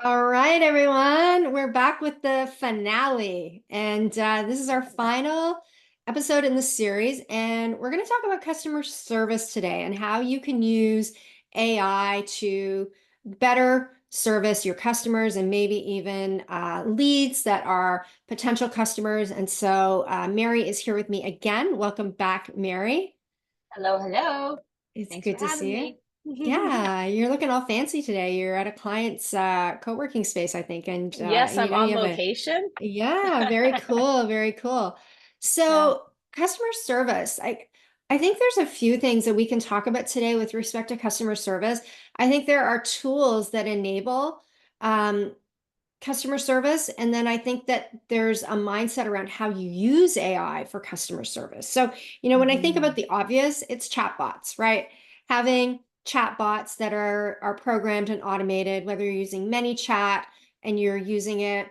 All right, everyone. We're back with the finale. And this is our final episode in the series. And we're going to talk about customer service today and how you can use AI to better service your customers and maybe even leads that are potential customers. And so Mary is here with me again. Welcome back, Mary. Hello, hello. It's Thanks for good to see having you. me. Yeah, you're looking all fancy today. You're at a client's co-working space, I think, and Yes, I'm you on have a location. yeah, very cool, very cool. Yeah. So, customer service. I think there's a few things that we can talk about today with respect to customer service. I think there are tools that enable um, customer service. And then I think that there's a mindset around how you use AI for customer service. So, when I think about Mhm. the obvious, it's chatbots, right? Having chatbots that are programmed and automated, whether you're using ManyChat and you're using it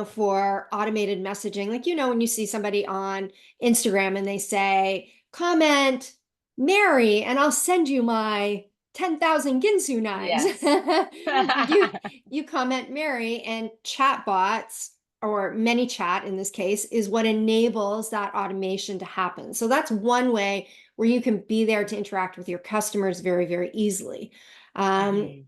for automated messaging. Like, when you see somebody on Instagram and they say, comment Mary, and I'll send you my 10,000 Ginsu knives. Yes. you you comment Mary, and chatbots or ManyChat in this case is what enables that automation to happen. So that's one way where you can be there to interact with your customers very, very easily. Um,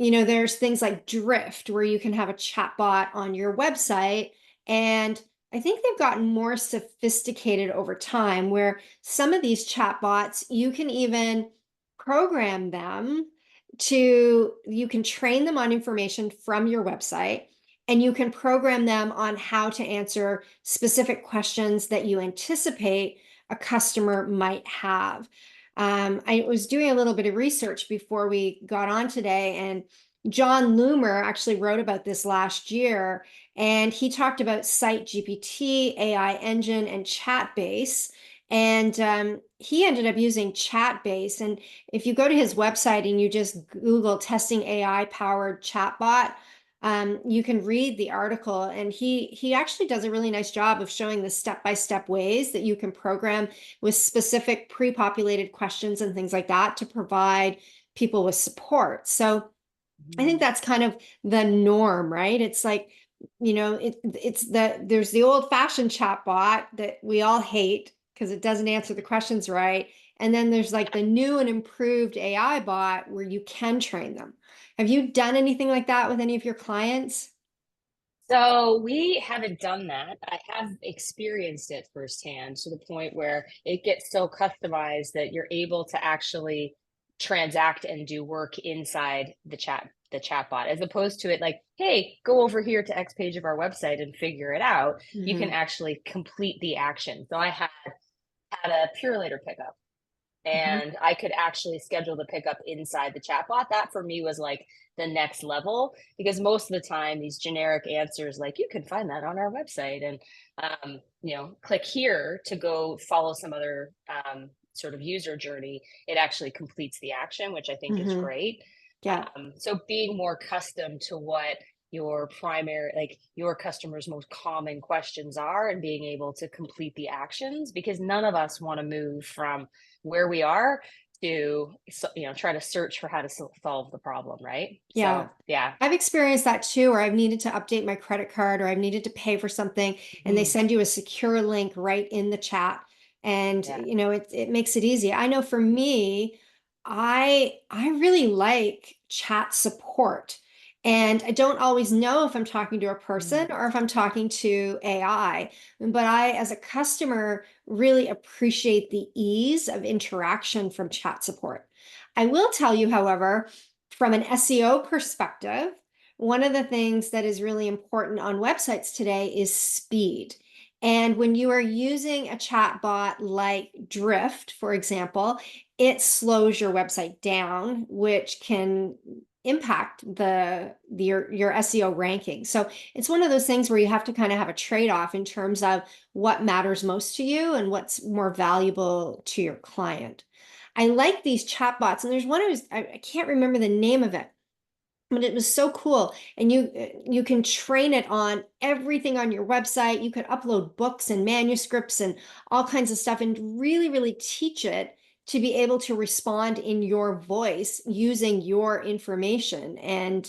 Mhm. there's things like Drift where you can have a chatbot on your website. And I think they've gotten more sophisticated over time where some of these chatbots, you can even program them you can train them on information from your website and you can program them on how to answer specific questions that you anticipate a customer might have. I was doing a little bit of research before we got on today, and John Loomer actually wrote about this last year, and he talked about Site GPT, AI Engine, and Chatbase. And he ended up using Chatbase. And if you go to his website and you just Google testing AI powered chatbot, you can read the article. And he actually does a really nice job of showing the step-by-step ways that you can program with specific pre-populated questions and things like that to provide people with support. So I think Mhm. that's kind of the norm, right? It's like, there's the old-fashioned chat bot that we all hate because it doesn't answer the questions right. And then there's like the new and improved AI bot where you can train them. Have you done anything like that with any of your clients? So we haven't done that. I have experienced it firsthand to the point where it gets so customized that you're able to actually transact and do work inside the chatbot, as opposed to it like, hey, go over here to X page of our website and figure it out. You can Hmm. actually complete the action. So I had a Pure Later pickup Hmm. and I could actually schedule the pickup inside the chatbot. That for me was like the next level because most of the time these generic answers like you can find that on our website and click here to go follow some other sort of user journey. It actually completes the action, which I think is Hmm. great. Yeah. So being more accustomed to what your primary like your customers most common questions are and being able to complete the actions because none of us want to move from where we are to try to search for how to solve the problem, right? Yeah. So yeah. I've experienced that too, where I've needed to update my credit card or I've needed to pay for something and they Mhm. send you a secure link right in the chat. And Yeah. it makes it easy. I know for me, I really like chat support. And I don't always know if I'm talking to a person Mm. or if I'm talking to AI. But I, as a customer, really appreciate the ease of interaction from chat support. I will tell you, however, from an SEO perspective, one of the things that is really important on websites today is speed. And when you are using a chatbot like Drift, for example, it slows your website down, which can impact your SEO ranking. So it's one of those things where you have to kind of have a trade-off in terms of what matters most to you and what's more valuable to your client. I like these chatbots, and there's one I can't remember the name of it, but it was so cool. And you can train it on everything on your website. You can upload books and manuscripts and all kinds of stuff, and really, really teach it to be able to respond in your voice using your information. And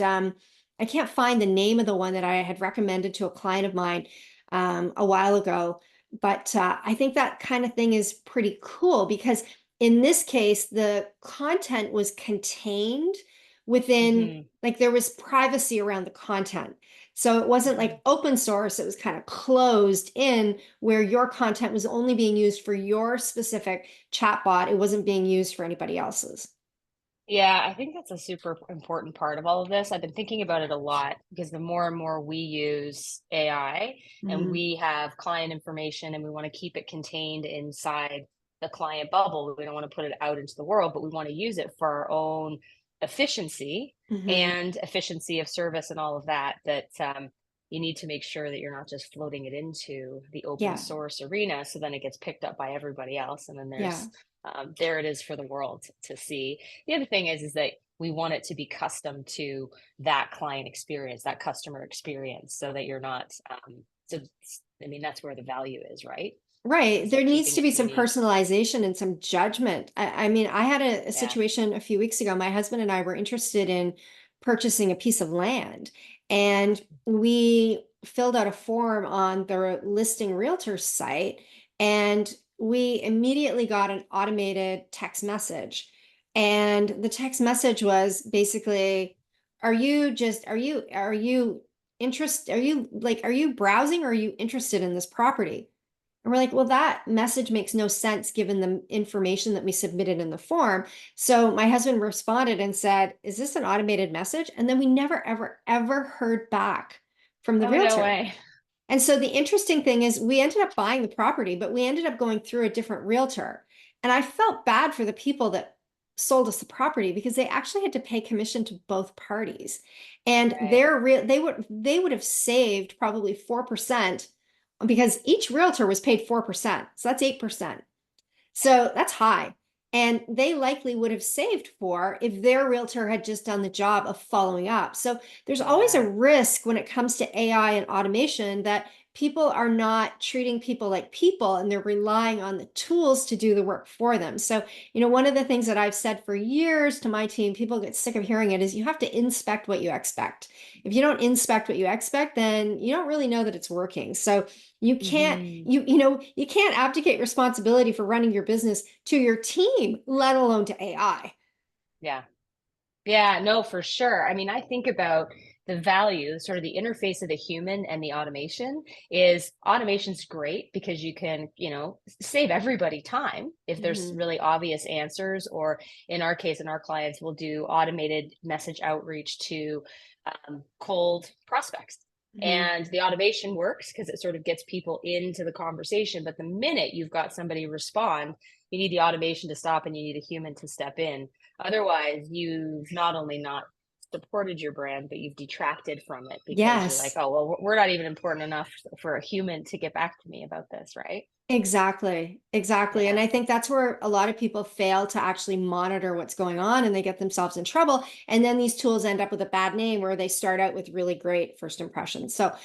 I can't find the name of the one that I had recommended to a client of mine a while ago. But I think that kind of thing is pretty cool because in this case, the content was contained within, Hmm. like, there was privacy around the content. So it wasn't Hmm. like open source, it was kind of closed in where your content was only being used for your specific chatbot. It wasn't being used for anybody else's. Yeah, I think that's a super important part of all of this. I've been thinking about it a lot because the more and more we use AI and Mhm. we have client information and we want to keep it contained inside the client bubble, we don't want to put it out into the world, but we want to use it for our own efficiency Mhm. and efficiency of service and all of that, you need to make sure that you're not just floating it into the open Yeah. source arena. So then it gets picked up by everybody else. And then Yeah. there it is for the world to see. The other thing is that we want it to be custom to that client experience, that customer experience, so that you're not. So, I mean, that's where the value is, right? Right. Is There needs keeping to it be some unique. personalization and some judgment. I mean, I had a Yeah. situation a few weeks ago. My husband and I were interested in purchasing a piece of land, and we filled out a form on the listing realtor site, and we immediately got an automated text message. And the text message was basically, are you interested? Are you browsing or are you interested in this property? And we're like, well, that message makes no sense given the information that we submitted in the form. So my husband responded and said, is this an automated message? And then we never, ever, ever heard back from the Oh, no realtor. way. And so the interesting thing is we ended up buying the property, but we ended up going through a different realtor. And I felt bad for the people that sold us the property because they actually had to pay commission to both parties. And Right. they would have saved probably 4% because each realtor was paid 4%. So that's 8%. So that's high. And they likely would have saved for if their realtor had just done the job of following up. So there's always a Yeah. risk when it comes to AI and automation that people are not treating people like people and they're relying on the tools to do the work for them. So, one of the things that I've said for years to my team, people get sick of hearing it, is you have to inspect what you expect. If you don't inspect what you expect, then you don't really know that it's working. So you can't Hmm. you can't abdicate responsibility for running your business to your team, let alone to AI. Yeah. Yeah, no, for sure. I mean, I think about the value, sort of the interface of the human and the automation is automation's great because you can, save everybody time if there's Hmm. really obvious answers, or in our case, in our clients, we'll do automated message outreach to cold prospects. Hmm. And the automation works because it sort of gets people into the conversation. But the minute you've got somebody respond, you need the automation to stop and you need a human to step in. Otherwise, you've not only not supported your brand, but you've detracted from it because you're like, Yes. oh, well, we're not even important enough for a human to get back to me about this, right? Exactly. Exactly. And Yeah. I think that's where a lot of people fail to actually monitor what's going on and they get themselves in trouble. And then these tools end up with a bad name where they start out with really great first impressions. So,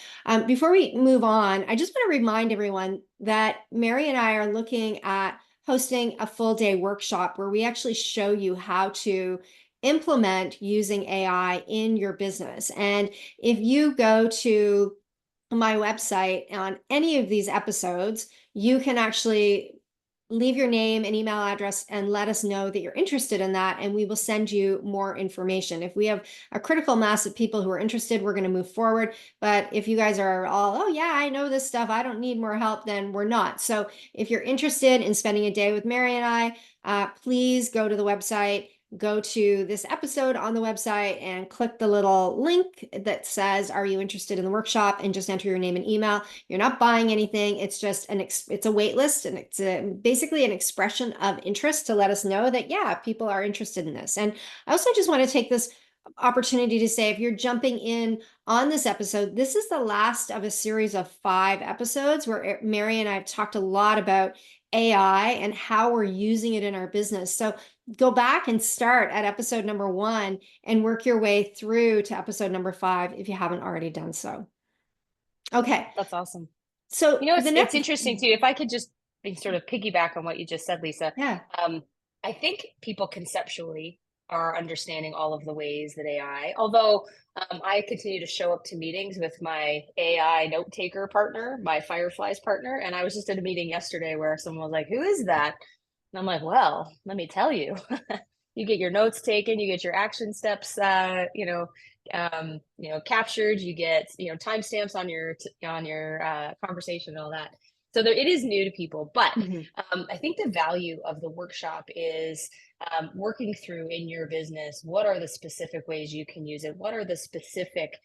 before we move on, I just want to remind everyone that Mary and I are looking at hosting a full day workshop where we actually show you how to implement using AI in your business. And if you go to my website on any of these episodes, you can actually leave your name and email address and let us know that you're interested in that, and we will send you more information. If we have a critical mass of people who are interested, we're going to move forward. But if you guys are all, oh, yeah, I know this stuff, I don't need more help, then we're not. So if you're interested in spending a day with Mary and I, please go to the website, go to this episode on the website and click the little link that says, are you interested in the workshop? And just enter your name and email. You're not buying anything. It's just it's a wait list, and it's basically an expression of interest to let us know that, yeah, people are interested in this. And I also just want to take this opportunity to say, if you're jumping in on this episode, this is the last of a series of 5 episodes where Mary and I have talked a lot about AI and how we're using it in our business. So go back and start at episode number 1 and work your way through to episode number 5 if you haven't already done so. Okay. That's awesome. So the It's next, interesting too. If I could just sort of piggyback on what you just said, Lisa, yeah. um, I think people conceptually are understanding all of the ways that AI, although I continue to show up to meetings with my AI note taker partner, my Fireflies partner. And I was just at a meeting yesterday where someone was like, "Who is that?" And I'm like, "Well, let me tell you." You get your notes taken, you get your action steps, captured. You get, timestamps on your conversation and all that. So there, it is new to people, but Mhm. I think the value of the workshop is working through in your business. What are the specific ways you can use it? What are the specific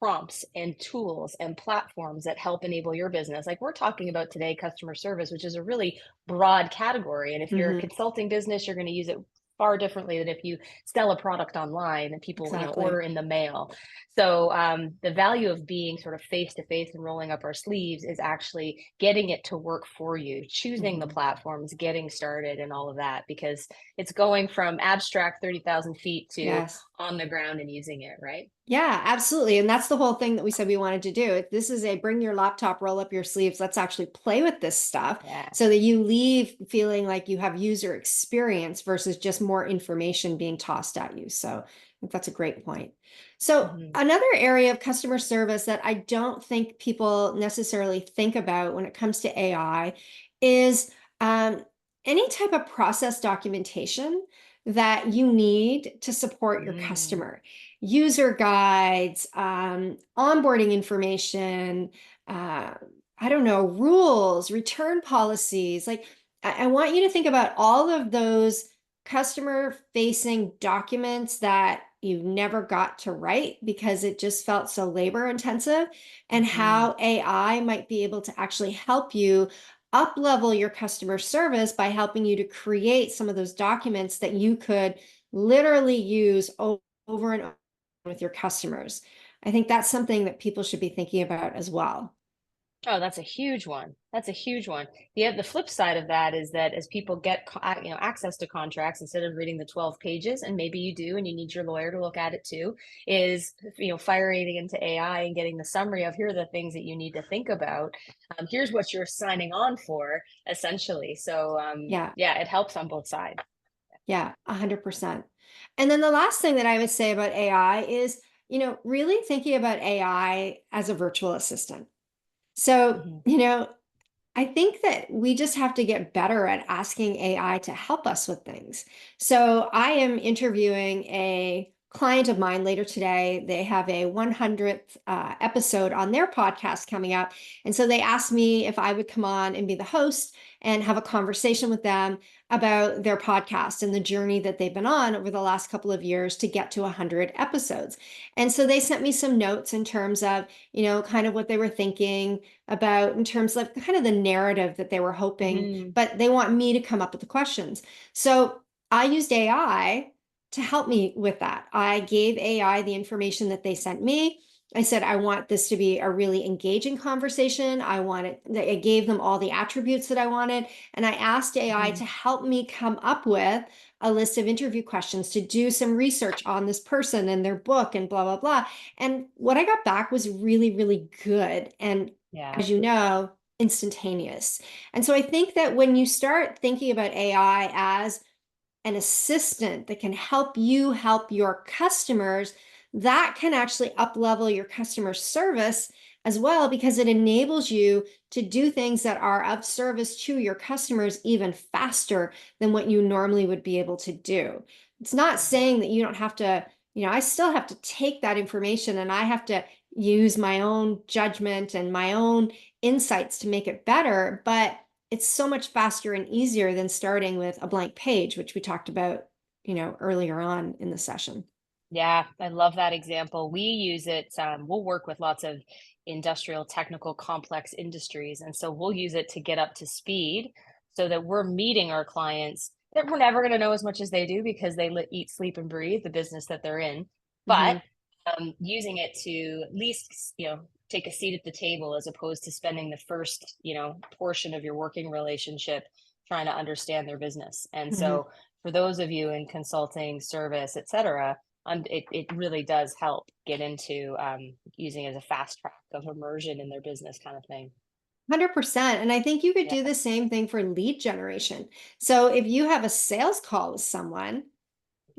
prompts and tools and platforms that help enable your business? Like we're talking about today, customer service, which is a really broad category. And if you're a Mhm. consulting business, you're going to use it far differently than if you sell a product online and people, order Exactly. in the mail. So the value of being sort of face to face and rolling up our sleeves is actually getting it to work for you, choosing the Mhm. platforms, getting started, and all of that, because it's going from abstract 30,000 feet to Yes. on the ground and using it, right? Yeah, absolutely. And that's the whole thing that we said we wanted to do. This is a bring your laptop, roll up your sleeves. Let's actually play with this stuff Yeah. so that you leave feeling like you have user experience versus just more information being tossed at you. So I think that's a great point. So Mhm. another area of customer service that I don't think people necessarily think about when it comes to AI is any type of process documentation that you need to support your Mm. customer, user guides, onboarding information, uh, I don't know, rules, return policies. Like, I want you to think about all of those customer facing documents that you never got to write because it just felt so labor intensive, and Mhm. how AI might be able to actually help you up level your customer service by helping you to create some of those documents that you could literally use over and over with your customers. I think that's something that people should be thinking about as well. Oh, that's a huge one. That's a huge one. The flip side of that is that as people get access to contracts, instead of reading the 12 pages, and maybe you do, and you need your lawyer to look at it too, is firing into AI and getting the summary of here are the things that you need to think about. Here's what you're signing on for, essentially. So Yeah, yeah, it helps on both sides. yeah, 100%. And then the last thing that I would say about AI is, really thinking about AI as a virtual assistant. So, Mhm. I think that we just have to get better at asking AI to help us with things. So I am interviewing a client of mine later today. They have a 100th episode on their podcast coming up. And so they asked me if I would come on and be the host and have a conversation with them about their podcast and the journey that they've been on over the last couple of years to get to 100 episodes. And so they sent me some notes in terms of, kind of what they were thinking about in terms of kind of the narrative that they were hoping, Mhm. but they want me to come up with the questions. So I used AI to help me with that. I gave AI the information that they sent me. I said, I want this to be a really engaging conversation. I gave them all the attributes that I wanted. And I asked AI Mhm. to help me come up with a list of interview questions to do some research on this person and their book and blah, blah, blah. And what I got back was really, really good. And Yeah. as you know, instantaneous. And so I think that when you start thinking about AI as an assistant that can help you help your customers, that can actually up level your customer service as well, because it enables you to do things that are of service to your customers even faster than what you normally would be able to do. It's not Right. saying that you don't have to, I still have to take that information and I have to use my own judgment and my own insights to make it better, but it's so much faster and easier than starting with a blank page, which we talked about, earlier on in the session. Yeah, I love that example. We use it. We'll work with lots of industrial, technical, complex industries. And so we'll use it to get up to speed so that we're meeting our clients that we're never going to know as much as they do because they eat, sleep, and breathe the business that they're in. But Hmm. using it to at least, take a seat at the table as opposed to spending the first, portion of your working relationship trying to understand their business. And Hmm. so for those of you in consulting, service, et cetera, it really does help get into using as a fast track of immersion in their business kind of thing. 100%. And I think you could Yeah. do the same thing for lead generation. So if you have a sales call with someone,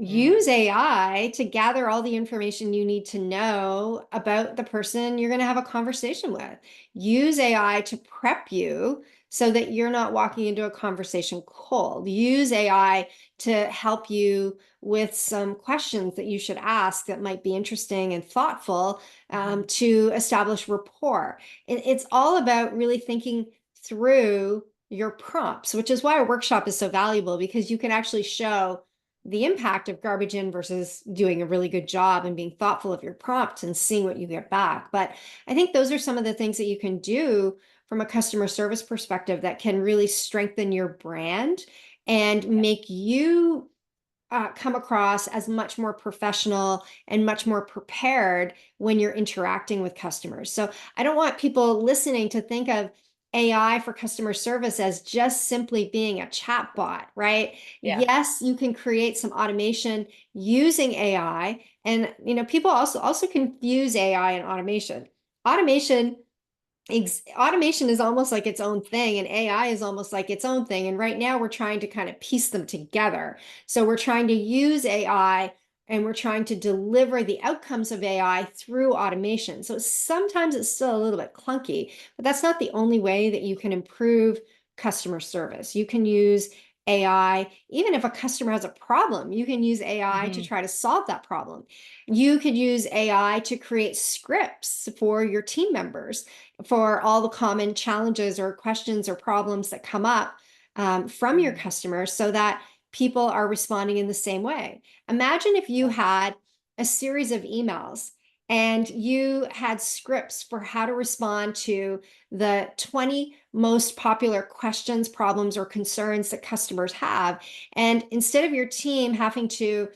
use AI to gather all the information you need to know about the person you're going to have a conversation with. Use AI to prep you so that you're not walking into a conversation cold. Use AI to help you with some questions that you should ask that might be interesting and thoughtful, Mhm. to establish rapport. It's all about really thinking through your prompts, which is why a workshop is so valuable, because you can actually show the impact of garbage in versus doing a really good job and being thoughtful of your prompt and seeing what you get back. But I think those are some of the things that you can do from a customer service perspective that can really strengthen your brand and Yeah. make you come across as much more professional and much more prepared when you're interacting with customers. So I don't want people listening to think of AI for customer service as just simply being a chat bot, right? Yeah. Yes, you can create some automation using AI, and people also confuse AI and automation. Automation Automation is almost like its own thing, and AI is almost like its own thing. And right now we're trying to kind of piece them together. So we're trying to use AI and we're trying to deliver the outcomes of AI through automation. So sometimes it's still a little bit clunky, but that's not the only way that you can improve customer service. You can use AI, even if a customer has a problem, you can use AI to Hmm. try to solve that problem. You could use AI to create scripts for your team members for all the common challenges or questions or problems that come up from your Hmm. customers, so that people are responding in the same way. Imagine if you Yeah. had a series of emails and you had scripts for how to respond to the 20 most popular questions, problems, or concerns that customers have. And instead of your team having to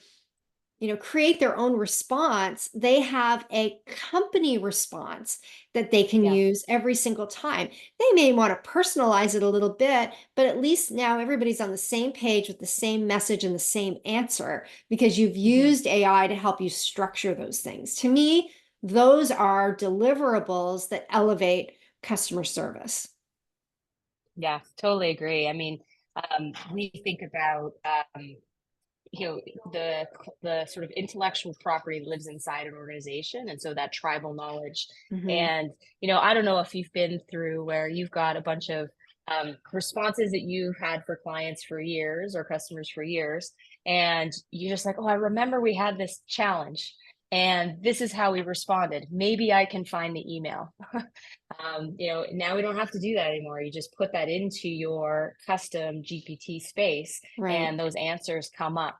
create their own response, they have a company response that they can Yeah. use every single time. They may want to personalize it a little bit, but at least now everybody's on the same page with the same message and the same answer, because you've Hmm. used AI to help you structure those things. To me, those are deliverables that elevate customer service. Yeah, totally agree. I mean, we think about you know the sort of intellectual property lives inside an organization, and so that tribal knowledge. Hmm. And I don't know if you've been through where you've got a bunch of responses that you've had for clients for years or customers for years, and you just like, oh, I remember we had this challenge and this is how we responded. Maybe I can find the email. Now we don't have to do that anymore. You just put that into your custom GPT space Right. and those answers come up.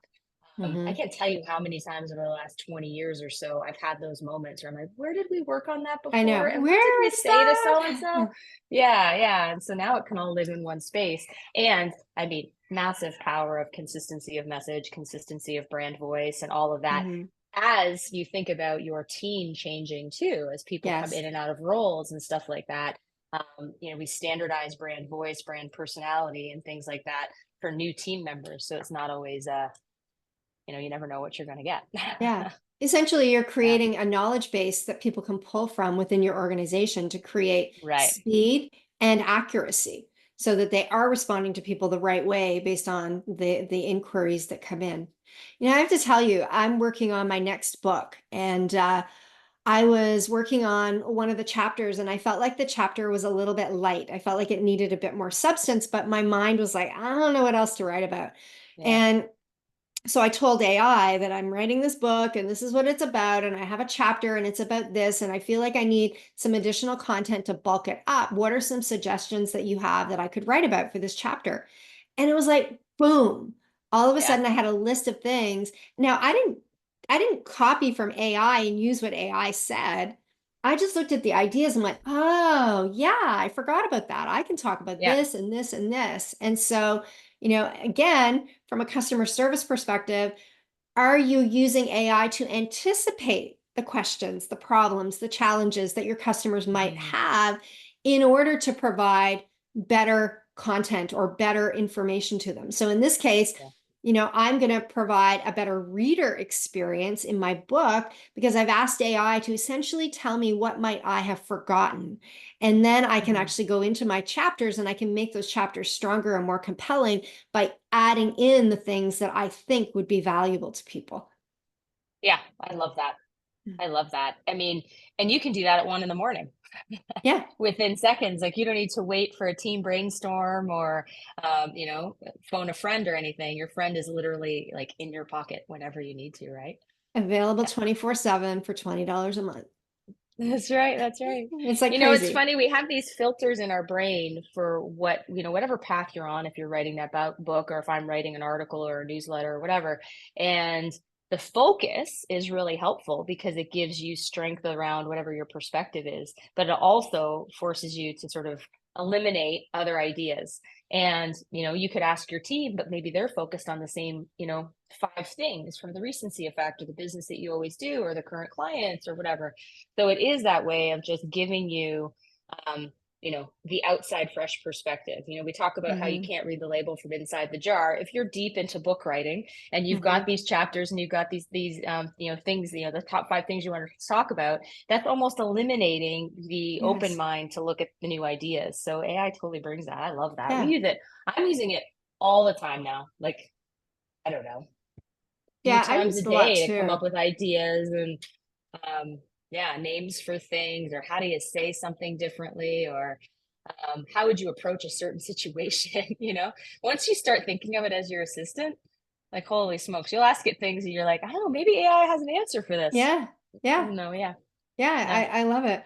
I Hmm. can't tell you how many times over the last 20 years or so I've had those moments where I'm like, where did we work on that I before? know. And what did Where we is say to so and that? so? Yeah, yeah. And so now it can all live in one space. And I mean, massive power of consistency of message, consistency of brand voice, and all of that. Hmm. As you think about your team changing too, as people come Yes. in and out of roles and stuff like that, we standardize brand voice, brand personality, and things like that for new team members. So it's not always you never know what you're going to get. Yeah. Essentially, you're Yeah. creating a knowledge base that people can pull from within your organization to create Right. speed and accuracy, so that they are responding to people the right way based on the inquiries that come in. I have to tell you, I'm working on my next book, and I was working on one of the chapters, and I felt like the chapter was a little bit light. I felt like it needed a bit more substance, but my mind was like, I don't know what else to write about. Yeah. And so I told AI that I'm writing this book and this is what it's about. And I have a chapter and it's about this. And I feel like I need some additional content to bulk it up. What are some suggestions that you have that I could write about for this chapter? And it was like, boom. All of a Yeah. sudden I had a list of things. Now I didn't copy from AI and use what AI said. I just looked at the ideas and went, oh yeah, I forgot about that. I can talk about Yeah. this and this and this. And so, again, from a customer service perspective, are you using AI to anticipate the questions, the problems, the challenges that your customers might Hmm. have in order to provide better content or better information to them? So in this case, Yeah. I'm going to provide a better reader experience in my book because I've asked AI to essentially tell me what might I have forgotten. And then I can Mhm. actually go into my chapters and I can make those chapters stronger and more compelling by adding in the things that I think would be valuable to people. Yeah, I love that. I love that. I mean, and you can do that at 1 in the morning Yeah. within seconds. Like, you don't need to wait for a team brainstorm or, phone a friend or anything. Your friend is literally like in your pocket whenever you need to, right? Available Yeah. 24/7 for $20 a month. That's right, that's right. It's like It's crazy. funny, we have these filters in our brain for whatever path you're on, if you're writing that book or if I'm writing an article or a newsletter or whatever. And the focus is really helpful because it gives you strength around whatever your perspective is, but it also forces you to sort of eliminate other ideas. And, you could ask your team, but maybe they're focused on the same, 5 things from the recency effect or the business that you always do or the current clients or whatever. So it is that way of just giving you, the outside fresh perspective. We talk about how you Hmm. can't read the label from inside the jar. If you're deep into book writing and you've got Hmm. these chapters and you've got these things, the top 5 things you want to talk about, that's almost eliminating the open Yes. mind to look at the new ideas. So AI totally brings that. I love that. We Yeah. use it. I'm using it all the time now. Like, I don't know, few Yeah. I times use a it a lot day to come too. up with ideas and yeah, names for things, or how do you say something differently, or how would you approach a certain situation? Once you start thinking of it as your assistant, like, holy smokes, you'll ask it things and you're like, I don't know, maybe AI has an answer for this. Yeah. Yeah. No, yeah, Yeah, yeah. I love it.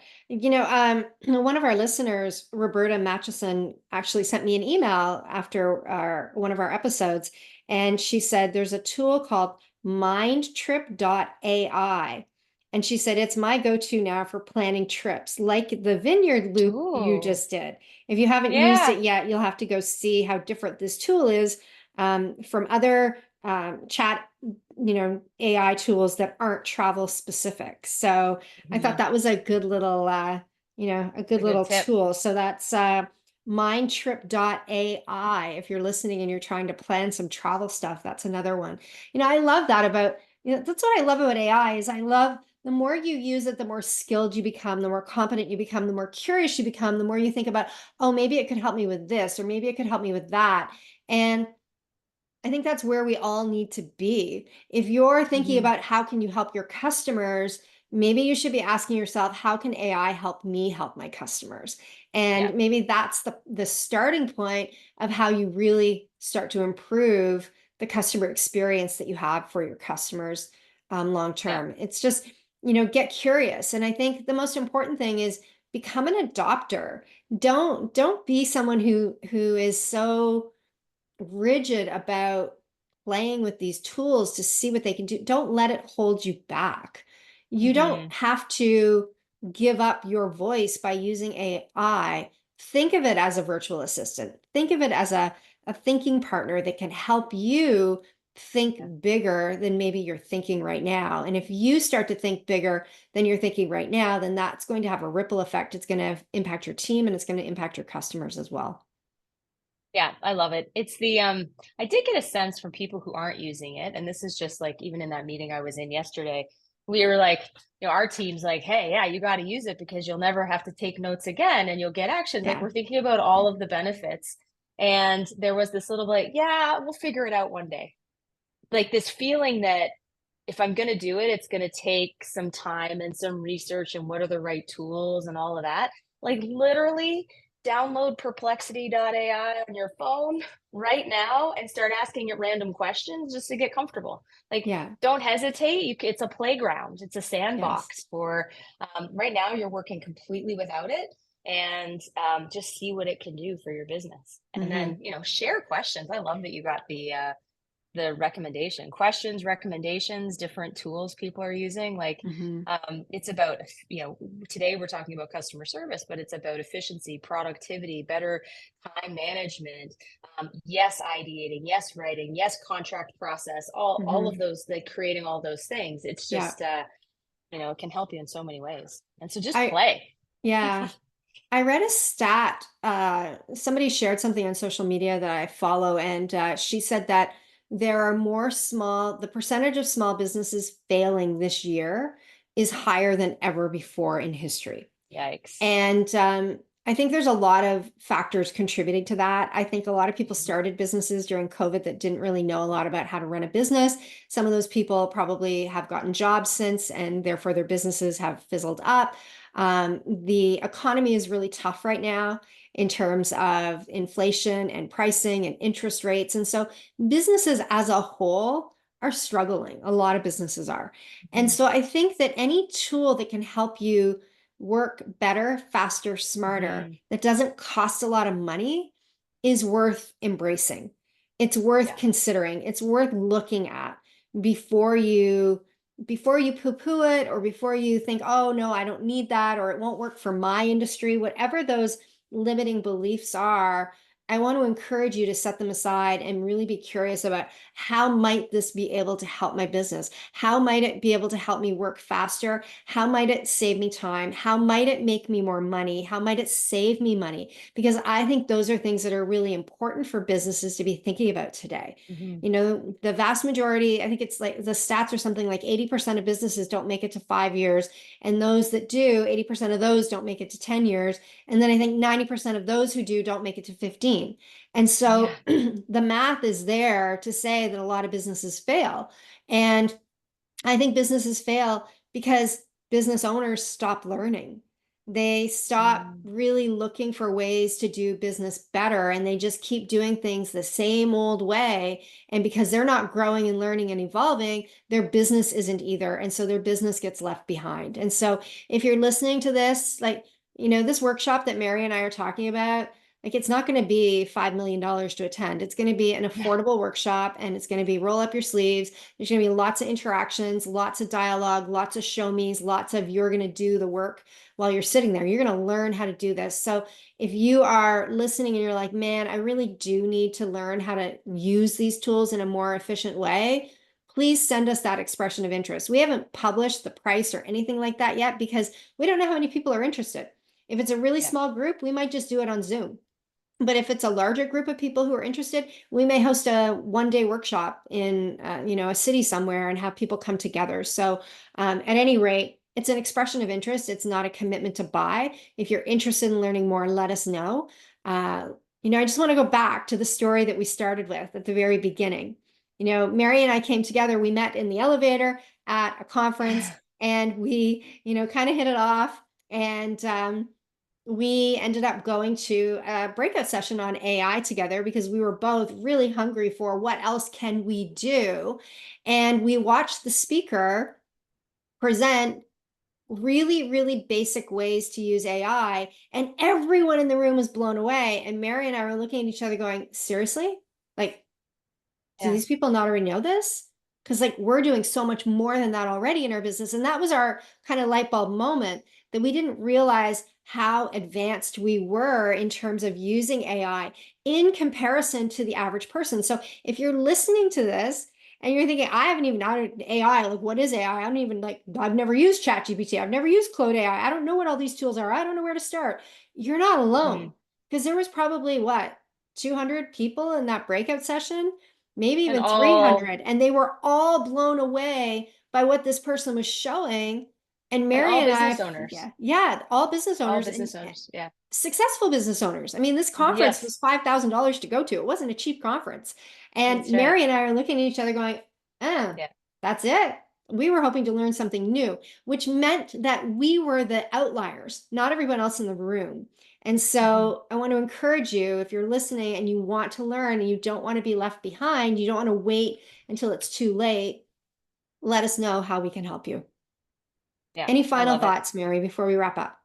One of our listeners, Roberta Matchison, actually sent me an email after one of our episodes, and she said there's a tool called mindtrip.ai. And she said it's my go-to now for planning trips, like the vineyard loop you Ooh, just did. If you haven't used yeah. it yet, you'll have to go see how different this tool is from other chat AI tools that aren't travel specific. So I thought Mhm. that was a good little, a good A good little tip. tool. So that's mindtrip.ai. If you're listening and you're trying to plan some travel stuff, that's another one. I love that about, that's what I love about AI is I love the more you use it, the more skilled you become, the more competent you become, the more curious you become, the more you think about, oh, maybe it could help me with this, or maybe it could help me with that. And I think that's where we all need to be. If you're thinking Hmm. about how can you help your customers, maybe you should be asking yourself, how can AI help me help my customers? Yeah, And maybe that's the starting point of how you really start to improve the customer experience that you have for your customers long yeah, term. It's just, get curious. And I think the most important thing is become an adopter. Don't be someone who is so rigid about playing with these tools to see what they can do. Don't let it hold you back. You don't hmm, have to give up your voice by using AI. Think of it as a virtual assistant. Think of it as a thinking partner that can help you yeah. think bigger than maybe you're thinking right now. And if you start to think bigger than you're thinking right now, then that's going to have a ripple effect. It's going to impact your team and it's going to impact your customers as well. Yeah, I love it. It's the I did get a sense from people who aren't using it, and this is just like even in that meeting I was in yesterday, we were like, our team's like, hey, yeah, you got to use it because you'll never have to take notes again and you'll get actions. Like, Yeah. we're thinking about all of the benefits. And there was this little like, yeah, we'll figure it out one day. Like this feeling that if I'm going to do it, it's going to take some time and some research and what are the right tools and all of that. Like literally download perplexity.ai on your phone right now and start asking it random questions just to get comfortable. Like, Yeah. don't hesitate. It's a playground, it's a Yes. sandbox for right now. You're working completely without it and just see what it can do for your business. And then, Hmm. share questions. I love that you got the recommendation questions, recommendations, different tools people are using. Like, Hmm. it's about, today we're talking about customer service, but it's about efficiency, productivity, better time management. Yes, ideating, yes, writing, yes, contract process, all of Hmm. those, like creating all those things. It's Yeah. just, it can help you in so many ways. And so just I, play. yeah. I read a stat. Somebody shared something on social media that I follow, and she said that there are the percentage of small businesses failing this year is higher than ever before in history. Yikes. And I think there's a lot of factors contributing to that. I think a lot of people Mhm. started businesses during COVID that didn't really know a lot about how to run a business. Some of those people probably have gotten jobs since, and therefore their businesses have fizzled up. The economy is really tough right now in terms of inflation and pricing and interest rates. And so businesses as a whole are struggling. A lot of businesses are. And Mhm. so I think that any tool that can help you work better, faster, smarter, Mhm. that doesn't cost a lot of money is worth embracing. It's worth Yeah. considering. It's worth looking at before you before you poo-poo it or before you think, "Oh no, I don't need that," or "It won't work for my industry." Whatever those limiting beliefs are, I want to encourage you to set them aside and really be curious about how might this be able to help my business? How might it be able to help me work faster? How might it save me time? How might it make me more money? How might it save me money? Because I think those are things that are really important for businesses to be thinking about today. Mhm. The vast majority, I think it's like the stats are something like 80% of businesses don't make it to 5 years. And those that do, 80% of those don't make it to 10 years. And then I think 90% of those who do don't make it to 15. And Yeah. so the math is there to say that a lot of businesses fail. And I think businesses fail because business owners stop learning. They stop Mm. really looking for ways to do business better and they just keep doing things the same old way. And because they're not growing and learning and evolving, their business isn't either. And so their business gets left behind. And so if you're listening to this, this workshop that Mary and I are talking about, like it's not going to be $5 million to attend. It's going to be an Yeah. affordable workshop and it's going to be roll up your sleeves. There's going to be lots of interactions, lots of dialogue, lots of show me's, lots of you're going to do the work while you're sitting there. You're going to learn how to do this. So if you are listening and you're like, man, I really do need to learn how to use these tools in a more efficient way, please send us that expression of interest. We haven't published the price or anything like that yet because we don't know how many people are interested. If it's a really Yeah. small group, we might just do it on Zoom. But if it's a larger group of people who are interested, we may host a 1 day workshop in a city somewhere and have people come together. So at any rate, it's an expression of interest. It's not a commitment to buy. If you're interested in learning more, let us know. Uh, I just want to go back to the story that we started with at the very beginning. Mary and I came together. We met in the elevator at a conference, and we, kind of hit it off. And we ended up going to a breakout session on AI together because we were both really hungry for what else can we do. And we watched the speaker present really, really basic ways to use AI. And everyone in the room was blown away. And Mary and I were looking at each other going, seriously? Like, do Yeah. these people not already know this? Because like we're doing so much more than that already in our business. And that was our kind of light bulb moment that we didn't realize how advanced we were in terms of using AI in comparison to the average person. So if you're listening to this and you're thinking, I haven't even added AI, like what is AI? I don't even I've never used ChatGPT. I've never used Claude AI. I don't know what all these tools are. I don't know where to start. You're not alone Mhm. because there was probably what, 200 people in that breakout session, maybe And even all 300. And they were all blown away by what this person was showing. And and Mary all and I, business owners. yeah, all business All owners and business owners. Yeah. successful business owners. I mean, this conference was Yes. $5,000 to go to. It wasn't a cheap conference. And That's right. Mary and I are looking at each other going, Yeah. that's it. We were hoping to learn something new, which meant that we were the outliers, not everyone else in the room. And Mhm. so I want to encourage you, if you're listening and you want to learn and you don't want to be left behind, you don't want to wait until it's too late, let us know how we can help you. Yeah. Any I final love it. thoughts, Mary, before we wrap up?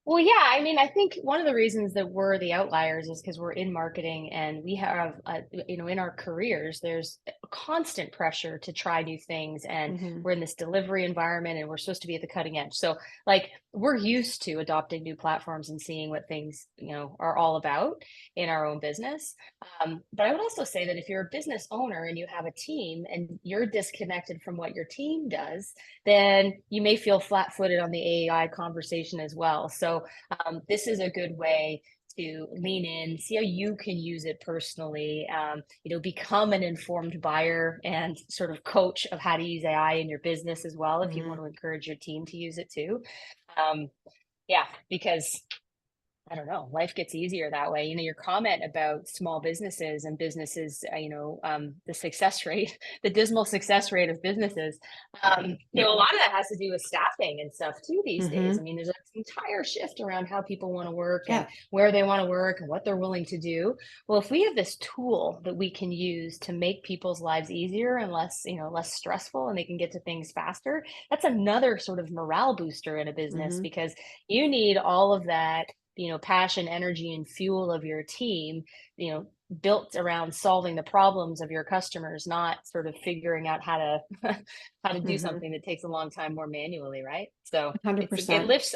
Well, yeah, I mean, I think one of the reasons that we're the outliers is because we're in marketing and we have, in our careers, there's a constant pressure to try new things. And Hmm. we're in this delivery environment and we're supposed to be at the cutting edge. So, like, we're used to adopting new platforms and seeing what things, are all about in our own business. But I would also say that if you're a business owner and you have a team and you're disconnected from what your team does, then you may feel flat footed on the AI conversation as well. So, this is a good way to lean in, see how you can use it personally, become an informed buyer and sort of coach of how to use AI in your business as well, if you want Mhm. to encourage your team to use it too. Um, yeah, because I don't know. Life gets easier that way. Your comment about small businesses and businesses, the success rate, the dismal success rate of businesses. A lot of that has to do with staffing and stuff too these days. I Mhm. mean, there's an entire shift around how people want to work and Yeah. where they want to work and what they're willing to do. Well, if we have this tool that we can use to make people's lives easier and less stressful, and they can get to things faster, that's another sort of morale booster in a business, Mhm. because you need all of that passion, energy, and fuel of your team, built around solving the problems of your customers, not sort of figuring out how to how to do Mhm. something that takes a long time more manually, right? So it 100%. lifts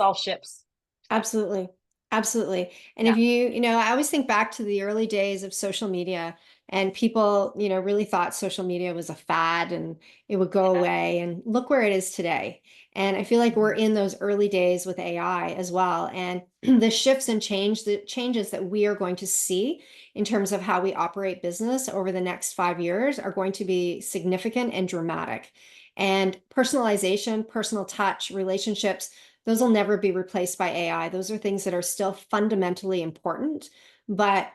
all ships. So Absolutely. Absolutely. And if yeah. I always think back to the early days of social media, and people, really thought social media was a fad and it would go Yeah. away. And look where it is today. And I feel like we're Mhm. in those early days with AI as well. And the shifts and the changes that we are going to see in terms of how we operate business over the next 5 years are going to be significant and dramatic. And personalization, personal touch, relationships, those will never be replaced by AI. Those are things that are still fundamentally important. But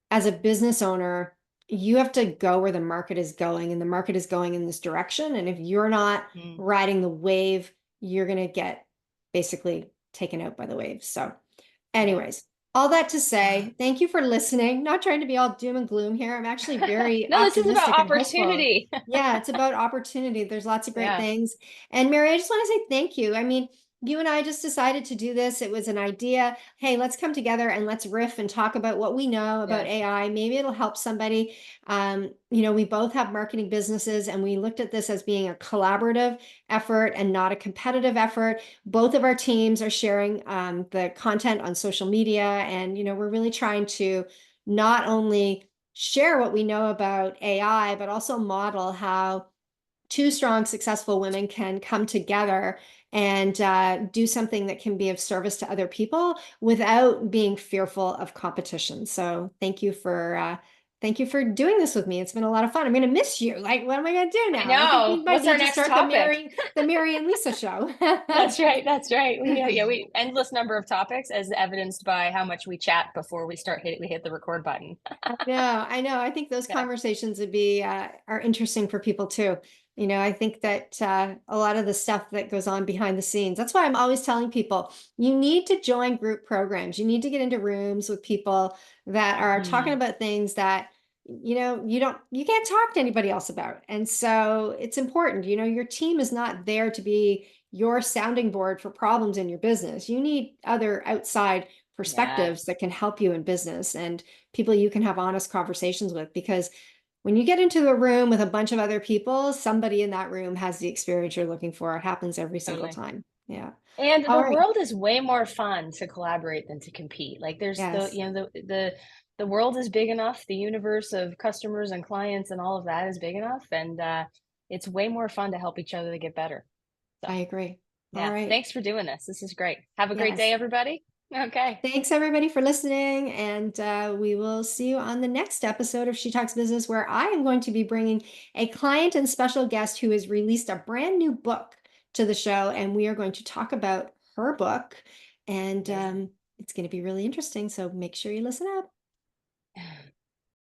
as a business owner, you have to go where the market is going, and the market is going in this direction. And if you're not Mm. riding the wave, you're going to get basically taken out by the wave. So, Yeah. anyways, all that to say, thank you for listening. Not trying to be all doom and gloom here. I'm actually very No, this is about optimistic and hopeful. opportunity. Yeah, it's about opportunity. There's lots of great Yeah. things. And Mary, I just want to say thank you. I mean, you and I just decided to do this. It was an idea. Hey, let's come together and let's riff and talk about what we know about Yeah. AI. Maybe it'll help somebody. We both have marketing businesses, and we looked at this as being a collaborative effort and not a competitive effort. Both of our teams are sharing the content on social media, and we're really trying to not only share what we know about AI, but also model how two strong, successful women can come together and do something that can be of service to other people without being fearful of competition. So thank you for doing this with me. It's been a lot of fun. I'm going to miss you. Like, what am I going to do I now? I think we know. might What's our need to next start topic? The Mary and Lisa show. That's right. That's right. We endless number of topics, as evidenced by how much we chat before we hit the record button. I know. I think those Yeah. conversations would be are interesting for people too. I think that a lot of the stuff that goes on behind the scenes. That's why I'm always telling people you need to join group programs. You need to get into rooms with people that are talking Mhm. about things that you can't talk to anybody else about. And so it's important. Your team is not there to be your sounding board for problems in your business. You need other outside Yeah, perspectives that can help you in business, and people you can have honest conversations with, because when you get into the room with a bunch of other people, somebody in that room has the experience you're looking for. It happens every single totally. time. Yeah. And All the right. world is way more fun to collaborate than to compete. Like there's Yes, the world is big enough, the universe of customers and clients and all of that is big enough, and it's way more fun to help each other to get better. I So, agree. All yeah, right. thanks for doing this. This is great. Have a great day, Yes. everybody. Okay. Thanks everybody for listening. And we will see you on the next episode of She Talks Business, where I am going to be bringing a client and special guest who has released a brand new book to the show. And we are going to talk about her book. And Amazing. it's going to be really interesting. So make sure you listen up.